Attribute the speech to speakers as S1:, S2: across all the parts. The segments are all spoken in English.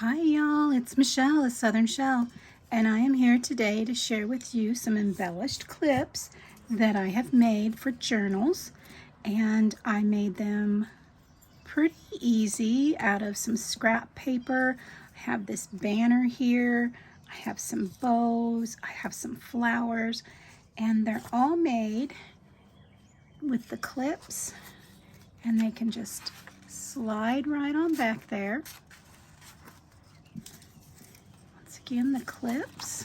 S1: Hi y'all, it's Michelle, the Southern Shell, and I am here today to share with you some embellished clips that I have made for journals, and I made them pretty easy out of some scrap paper. I have this banner here, I have some bows, I have some flowers, and they're all made with the clips, and they can just slide right on back there. Again, the clips,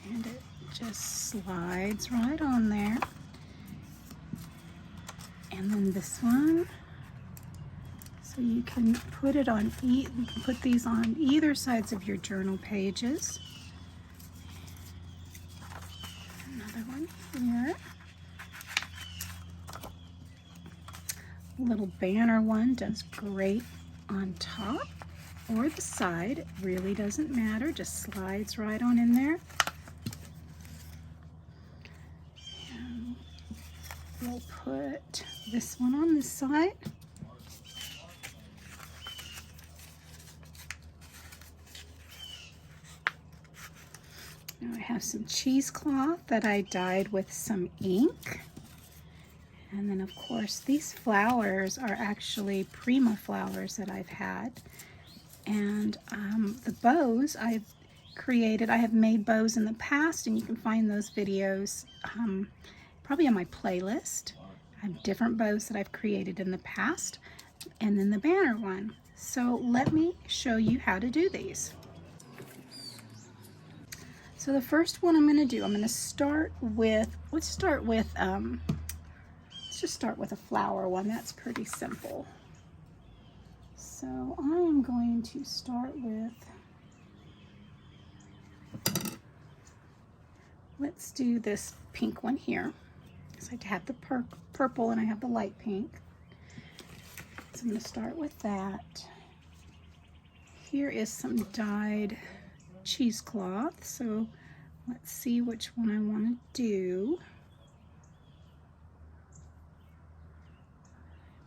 S1: and it just slides right on there. And then this one, so you can put it on you can put these on either sides of your journal pages. Another one here. Little banner one does great on top or the side. It really doesn't matter, just slides right on in there. And we'll put this one on this side. Now I have some cheesecloth that I dyed with some ink. And then of course these flowers are actually Prima flowers that I've had. And the bows I've created, I have made bows in the past, and you can find those videos probably on my playlist. I have different bows that I've created in the past, and then the banner one. So let me show you how to do these. So the first one I'm going to do, I'm going to start with, let's just start with a flower one. That's pretty simple. So I am going to start with, let's do this pink one here. So I have the purple and I have the light pink. So I'm going to start with that. Here is some dyed cheesecloth. So let's see which one I want to do.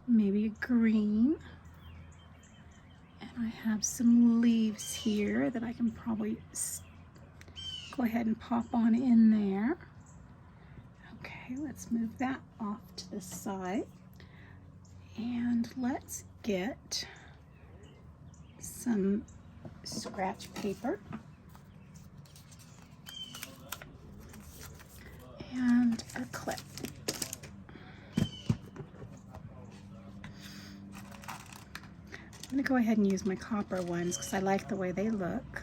S1: Maybe a green. And I have some leaves here that I can probably go ahead and pop on in there. Okay, let's move that off to the side. And let's get some scratch paper. And a clip. I'm going to go ahead and use my copper ones because I like the way they look.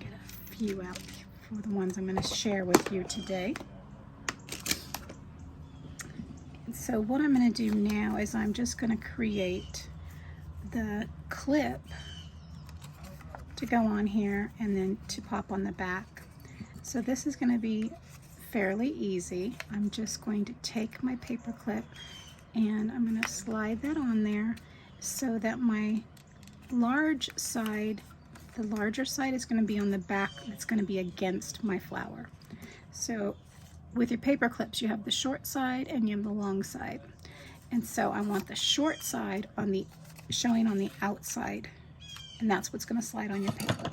S1: Get a few out for the ones I'm going to share with you today. And so what I'm going to do now is I'm just going to create the clip to go on here and then to pop on the back. So this is going to be fairly easy. I'm just going to take my paper clip and I'm going to slide that on there, so that my large side, the larger side is going to be on the back, it's going to be against my flower. So with your paper clips, you have the short side and you have the long side. And so I want the short side on the showing on the outside, and that's what's going to slide on your paper.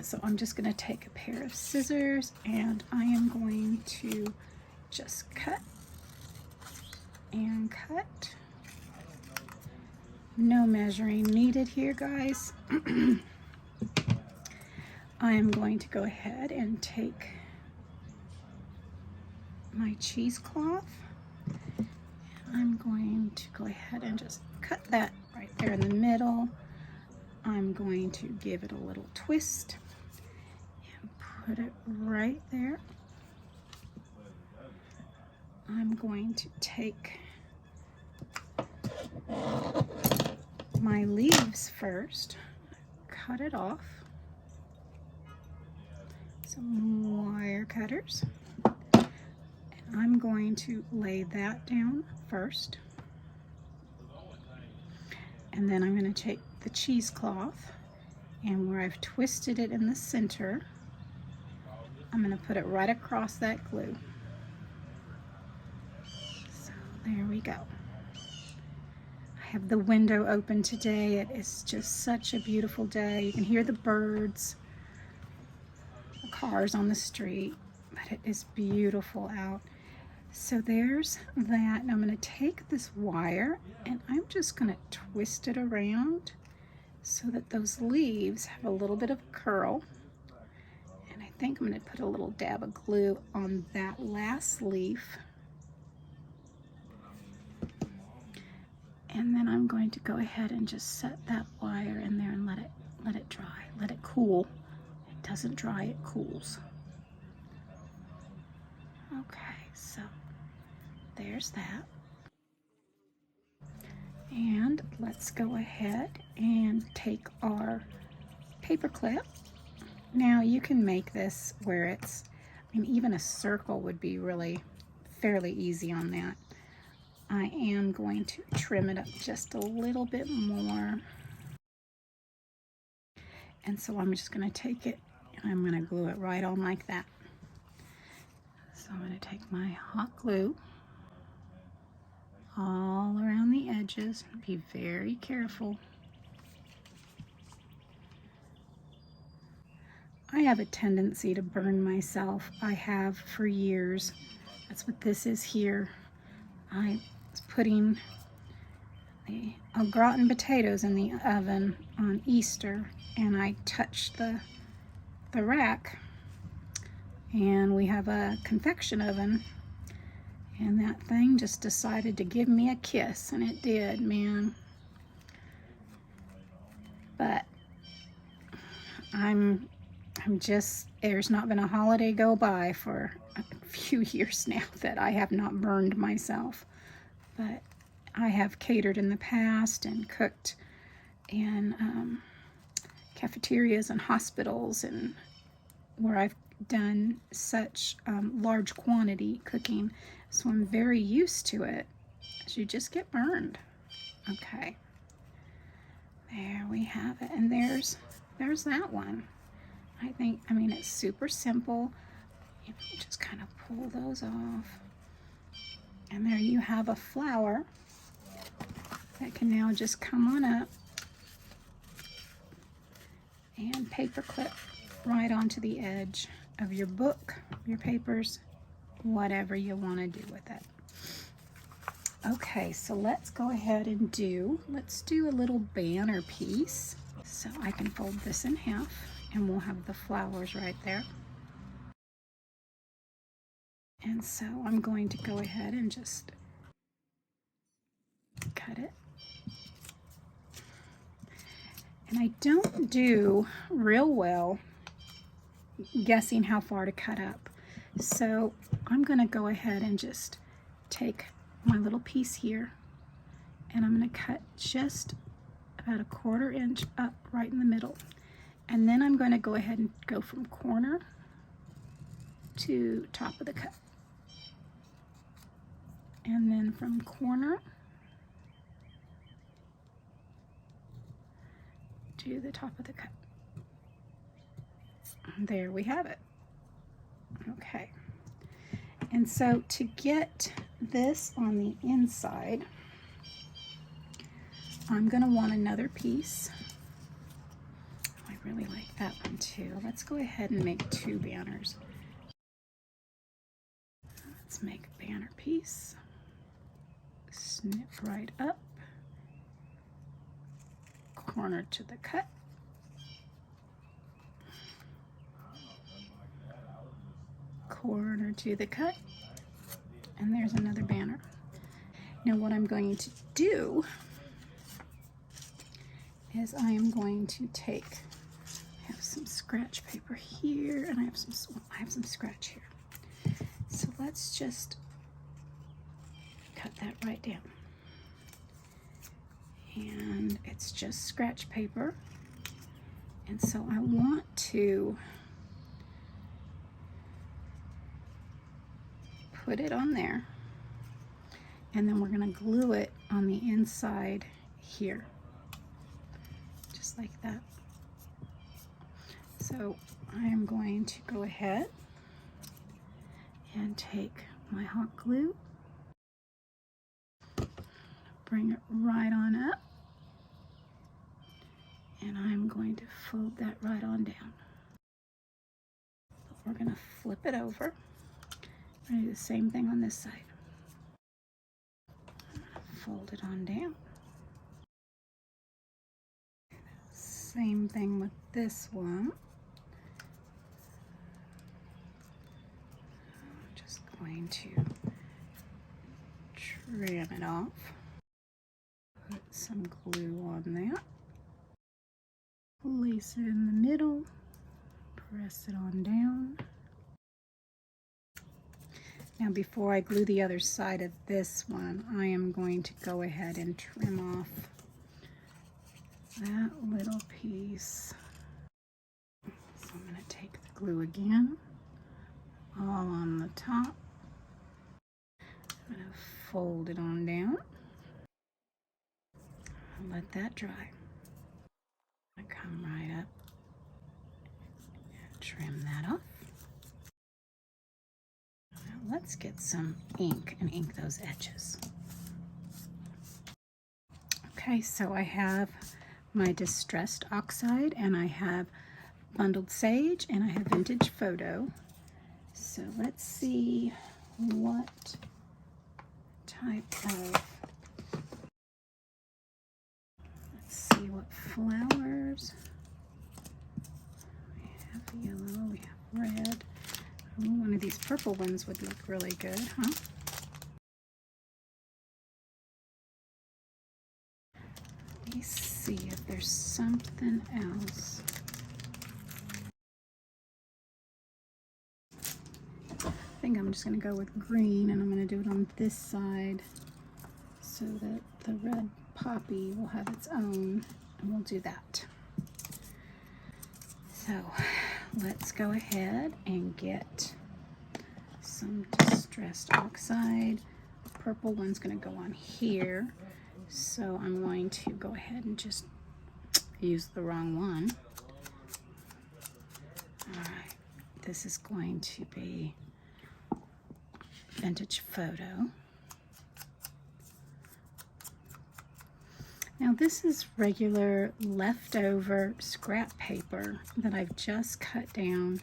S1: So I'm just going to take a pair of scissors and I am going to just cut and cut. No measuring needed here, guys. I am going to go ahead and take my cheesecloth. I'm going to go ahead and just cut that right there in the middle. I'm going to give it a little twist and put it right there. I'm going to take my leaves first, cut it off, some wire cutters, and I'm going to lay that down first, and then I'm going to take the cheesecloth, and where I've twisted it in the center, I'm going to put it right across that glue. There we go. I have the window open today. It is just such a beautiful day. You can hear the birds, the cars on the street, but it is beautiful out. So there's that. Now I'm going to take this wire and I'm just going to twist it around so that those leaves have a little bit of curl. And I think I'm going to put a little dab of glue on that last leaf. And then I'm going to go ahead and just set that wire in there and let it dry, let it cool. It doesn't dry, it cools. Okay, so there's that. And let's go ahead and take our paper clip. Now you can make this where it's, I mean, even a circle would be really fairly easy on that. I am going to trim it up just a little bit more. And so I'm just going to take it and I'm going to glue it right on like that. So I'm going to take my hot glue all around the edges. Be very careful. I have a tendency to burn myself. I have for years. That's what this is here. I was putting the au gratin potatoes in the oven on Easter, and I touched the rack, and we have a convection oven, and that thing just decided to give me a kiss, and it did, man. But I'm just, there's not been a holiday go by for a few years now that I have not burned myself. But I have catered in the past and cooked in cafeterias and hospitals, and where I've done such large quantity cooking, so I'm very used to it. So you just get burned. Okay, there we have it, and there's that one. I mean, it's super simple. You just kind of pull those off, and there you have a flower that can now just come on up and paper clip right onto the edge of your book, your papers, whatever you want to do with it. Okay, so let's go ahead and let's do a little banner piece. So I can fold this in half and we'll have the flowers right there. And so I'm going to go ahead and just cut it. And I don't do real well guessing how far to cut up. So I'm going to go ahead and just take my little piece here, and I'm going to cut just about 1/4 inch up right in the middle. And then I'm going to go ahead and go from corner to top of the cut. And then from corner to the top of the cut. There we have it. Okay. And so to get this on the inside, I'm going to want another piece. I really like that one too. Let's go ahead and make 2 banners. Let's make a banner piece. Snip right up. Corner to the cut. Corner to the cut. And there's another banner. Now what I'm going to do is I am going to I have some scratch paper here, and I have some scratch here. So let's just cut that right down. And it's just scratch paper. And so I want to put it on there, and then we're going to glue it on the inside here, just like that. So I am going to go ahead and take my hot glue bring it right on up, and I'm going to fold that right on down. We're going to flip it over. We're going to do the same thing on this side. I'm going to fold it on down. Same thing with this one. I'm just going to trim it off. Put some glue on that. Place it in the middle. Press it on down. Now before I glue the other side of this one, I am going to go ahead and trim off that little piece. So I'm going to take the glue again, all on the top. I'm going to fold it on down. I'll let that dry. I come right up and trim that off. Now let's get some ink and ink those edges. Okay, so I have my distressed oxide, and I have bundled sage, and I have vintage photo. So let's see what type of, let's see what flowers. We have yellow, we have red. Ooh, one of these purple ones would look really good, huh? Let me see if there's something else. I think I'm just going to go with green, and I'm going to do it on this side so that the red poppy will have its own, and we'll do that. So let's go ahead and get some distressed oxide. The purple one's going to go on here, so I'm going to go ahead and just use the wrong one. All right, this is going to be vintage photo. Now this is regular leftover scrap paper that I've just cut down.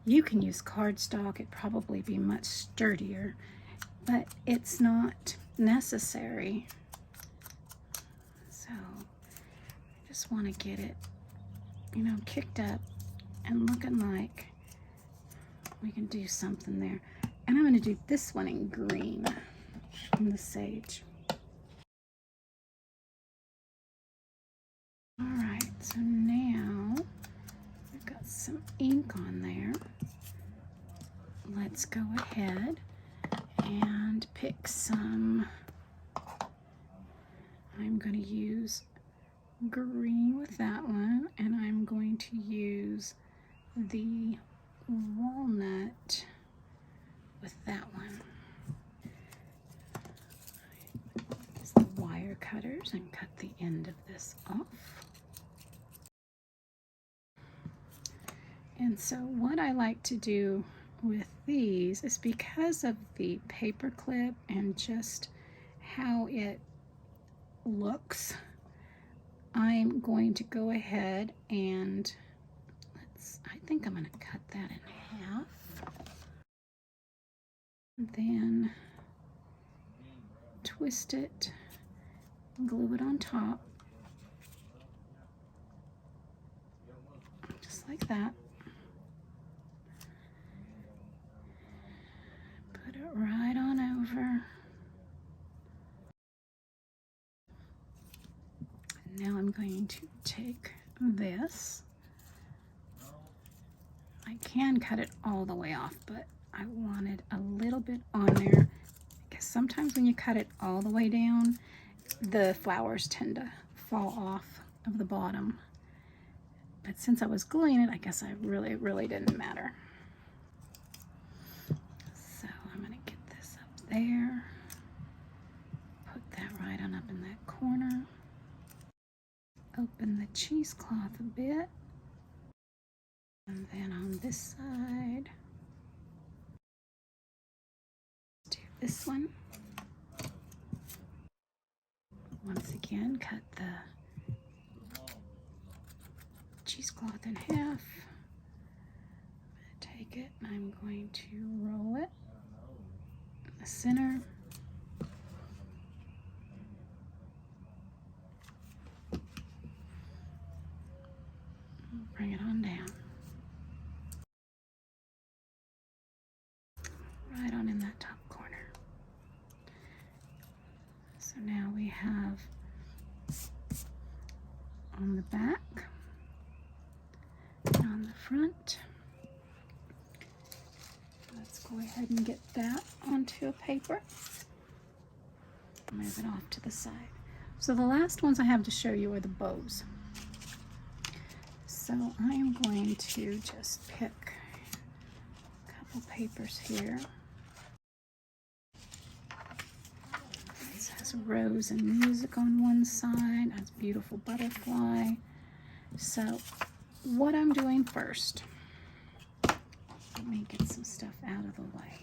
S1: You can use cardstock, it'd probably be much sturdier, but it's not necessary. So I just want to get it, you know, kicked up and looking like we can do something there. And I'm going to do this one in green from the sage. All right, so now we've got some ink on there. Let's go ahead and pick some. I'm going to use green with that one, and I'm going to use the walnut with that one. Use the wire cutters and cut the end of this off. And so what I like to do with these is, because of the paper clip and just how it looks, I'm going to go ahead and I think I'm going to cut that in half. Then twist it, glue it on top, just like that. Put it right on over. Now I'm going to take this. I can cut it all the way off, but I wanted a little bit on there, because sometimes when you cut it all the way down, the flowers tend to fall off of the bottom. But since I was gluing it, I guess it really didn't matter. So I'm going to get this up there, put that right on up in that corner, open the cheesecloth a bit, and then on this side, do this one. again, cut the cheesecloth in half. Take it and I'm going to roll it in the center. Bring it on down. Right on in that top corner. So now we have on the back and on the front. Let's go ahead and get that onto a paper. Move it off to the side. So the last ones I have to show you are the bows. So I am going to just pick a couple papers here. This has a rose and music on one side. That's a beautiful butterfly. So what I'm doing first, let me get some stuff out of the way.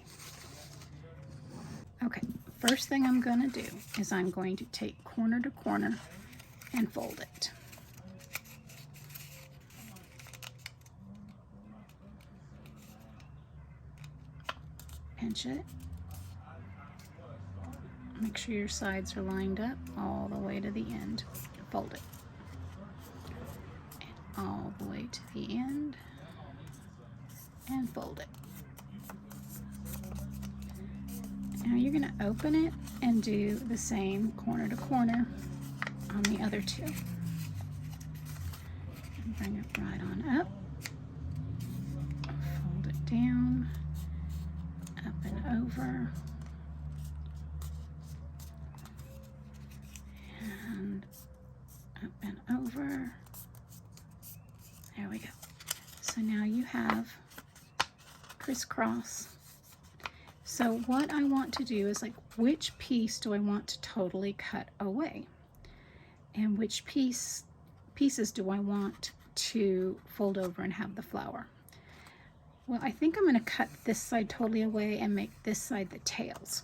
S1: Okay, first thing I'm going to do is I'm going to take corner to corner and fold it. Pinch it. Make sure your sides are lined up all the way to the end. Fold it. And all the way to the end. And fold it. Now you're going to open it and do the same corner to corner on the other two. And bring it right on up. Fold it down. Up and over. And up and over. There we go. So now you have crisscross. So what I want to do is, like, which piece do I want to totally cut away? And which pieces do I want to fold over and have the flower? Well, I think I'm going to cut this side totally away and make this side the tails.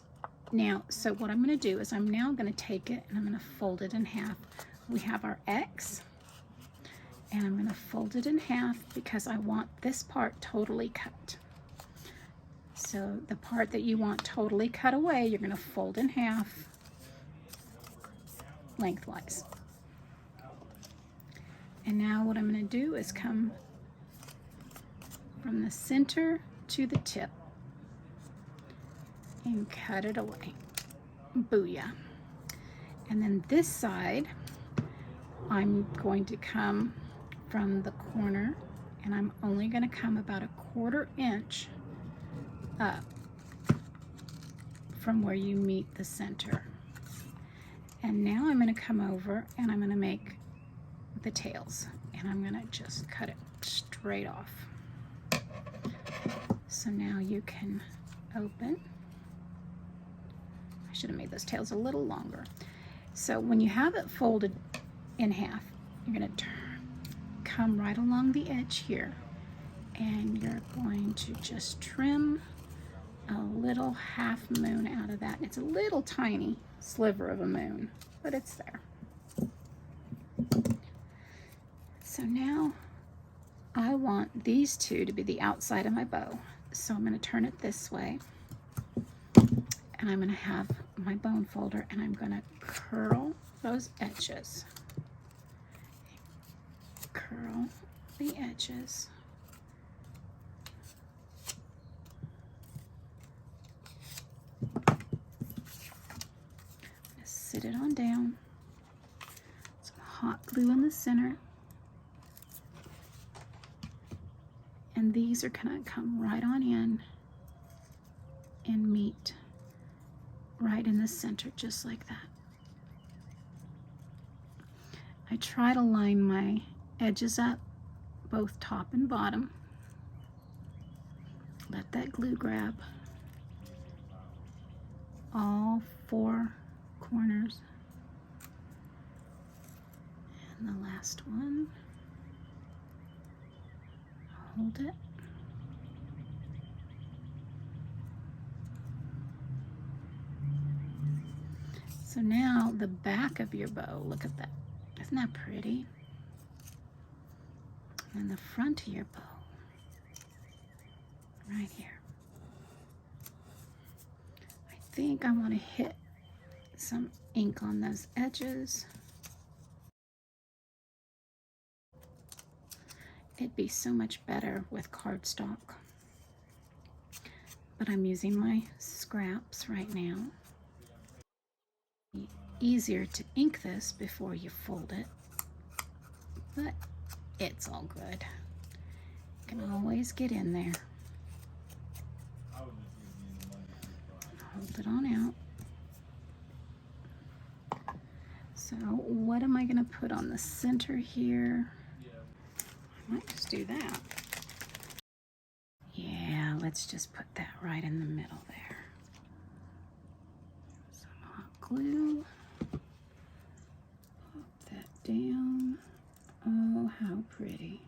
S1: Now, so what I'm going to do is I'm now going to take it and I'm going to fold it in half. We have our X, and I'm going to fold it in half because I want this part totally cut. So the part that you want totally cut away, you're going to fold in half lengthwise. And now what I'm going to do is come from the center to the tip and cut it away. Booyah. And then this side, I'm going to come from the corner, and I'm only going to come about 1/4 inch up from where you meet the center. And now I'm going to come over and I'm going to make the tails, and I'm going to just cut it straight off. So now you can open. I should have made those tails a little longer. So when you have it folded in half, you're going to come right along the edge here, and you're going to just trim a little half moon out of that. It's a little tiny sliver of a moon, but it's there. So now I want these two to be the outside of my bow. So I'm going to turn it this way, and I'm going to have my bone folder, and I'm going to curl those edges. Curl the edges. Sit it on down. Some hot glue in the center. And these are going to come right on in and meet right in the center, just like that. I try to line my edges up, both top and bottom. Let that glue grab all 4 corners. And the last one. Hold it. So So now the back of your bow, look at that. Isn't that pretty? And the front of your bow, right here. I think I want to hit some ink on those edges. It'd be so much better with cardstock, but I'm using my scraps right now. Easier to ink this before you fold it, but it's all good. You can always get in there. Hold it on out. So what am I going to put on the center here? I might just do that. Yeah, let's just put that right in the middle there. Some hot glue. Pop that down. Oh, how pretty.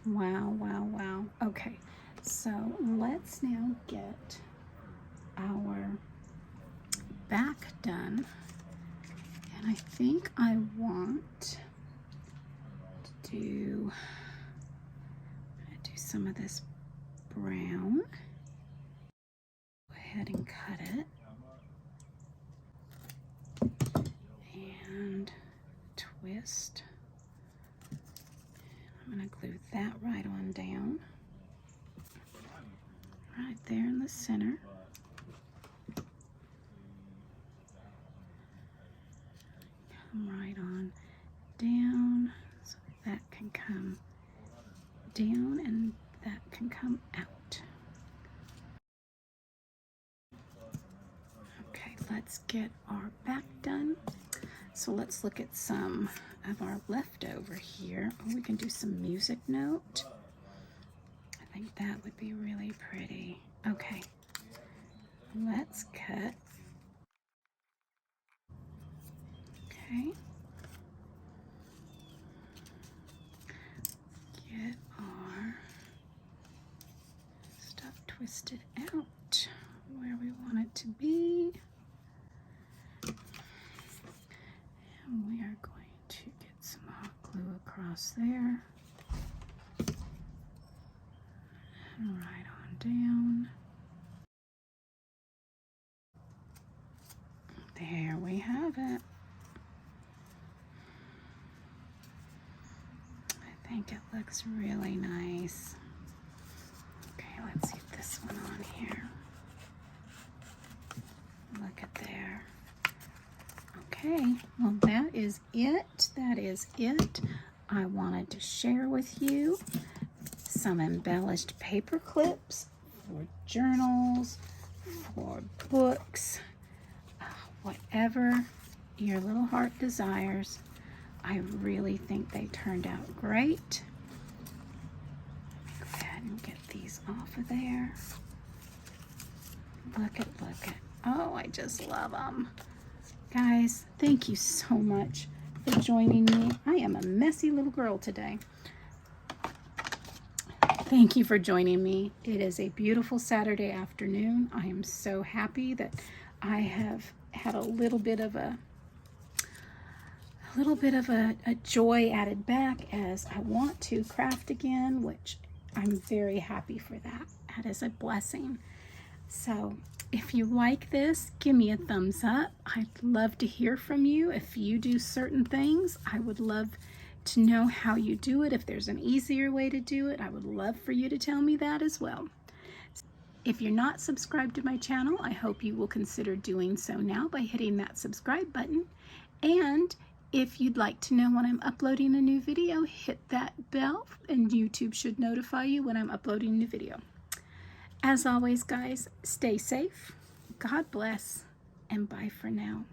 S1: Wow, wow, wow. Okay, so let's now get our back done. And I think I want to do, I'm going to do some of this brown. Go ahead and cut it. And twist. I'm going to glue that right on down. Right there in the center. Come right on down so that can come down and that can come out. Okay, let's get our back done. So let's look at some of our leftover here. Oh, we can do some music note. I think that would be really pretty. Okay, let's cut. Okay. Get our stuff twisted out where we want it to be. And we are going to get some hot glue across there. And right on down. There we have it. I think it looks really nice. Okay, let's get this one on here. Look at there. Okay, well that is it. That is it. I wanted to share with you some embellished paper clips for journals, for books, whatever your little heart desires. I really think they turned out great. Let me go ahead and get these off of there. Look at, oh, I just love them. Guys, thank you so much for joining me. I am a messy little girl today. Thank you for joining me. It is a beautiful Saturday afternoon. I am so happy that I have had a little bit of a joy added back as I want to craft again, which I'm very happy for that. That is a blessing. So if you like this, give me a thumbs up. I'd love to hear from you. If you do certain things, I would love to know how you do it. If there's an easier way to do it, I would love for you to tell me that as well. If you're not subscribed to my channel, I hope you will consider doing so now by hitting that subscribe button. And if you'd like to know when I'm uploading a new video, hit that bell and YouTube should notify you when I'm uploading a new video. As always, guys, stay safe, God bless, and bye for now.